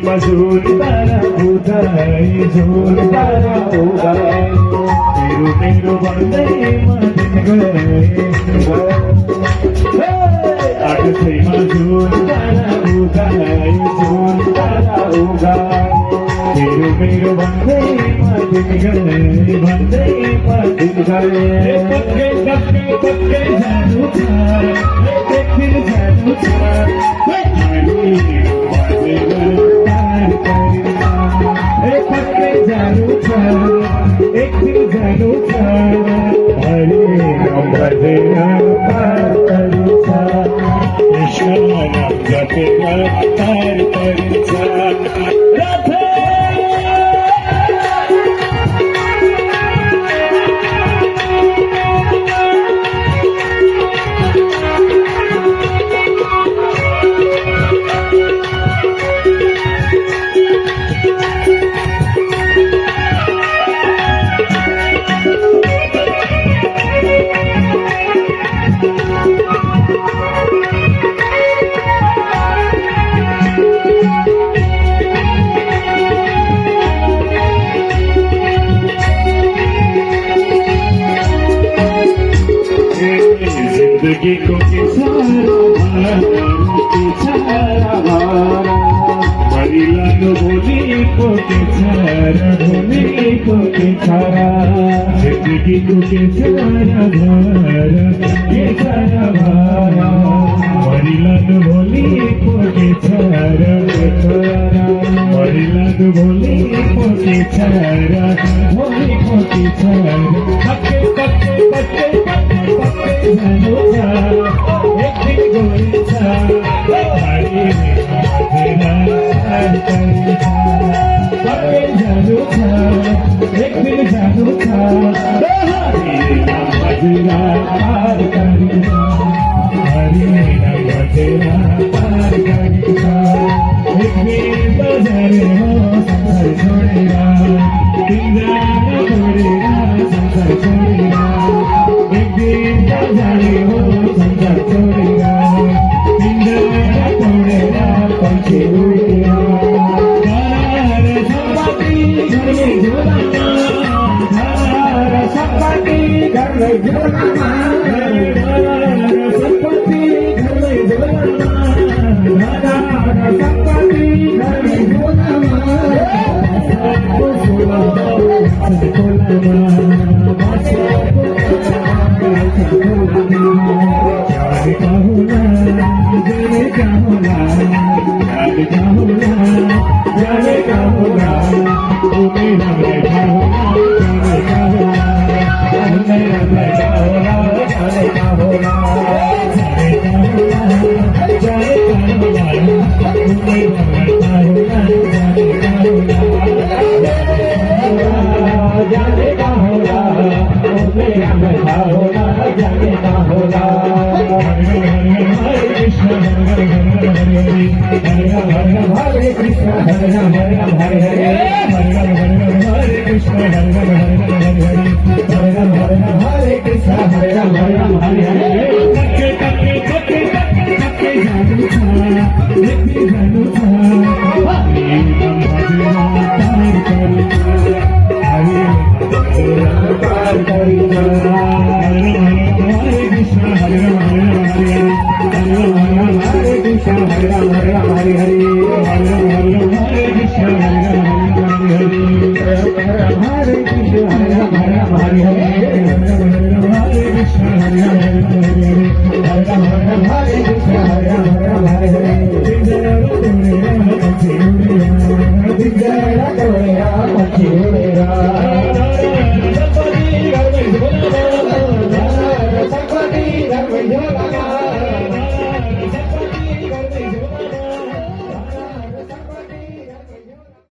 मजूर तारा उदाय झूल तारा उदाय तेरू तेरू बंदे मदन गए आठ से मजूर तारा उदाय झूल तारा उदाय तेरू तेरू बंदे मदन गए बंदे मदन गए पक्के पक्के पक्के जादू था फिर जादू था एक दिन जानू था हरे अमृत पार करू था कृष्ण नाम जपे पार करू था राधे जिंदगी को किसारा मरिलानो बोली को किसारा जिंदगी को किसारा मरिलानो बोली को किसारा मरिलानो बोली को किसारा पक्के पक्के पक्के पक्के जानू था एक दिन गोरी था हरे तेरा पार करू था पक्के जानू था एक दिन जानू था हरे तेरा पार करू था हरे तेरा पार करू था एक दिन बाजार हो संसार छोड़ेगा इंद्राना छोड़ेगा संसार छोड़ेगा एक दिन जाने हो संसार छोड़ेगा इंद्राना छोड़ेगा पंछी उड़ेगा धारा संपत्ति घर में झोलाना धारा संपत्ति घर में झोलाना धारा संपत्ति घर में झोलाना धारा संपत्ति घर में झोलाना Hare Krishna Hare Ram Hare Ram Hare Hare Hare Krishna Hare Ram Hare Ram Hare Hare Hare Ram Hare Krishna Hare Ram Hare Ram Hare Hare Takke takke takke takke takke janu tha, lekhi janu tha.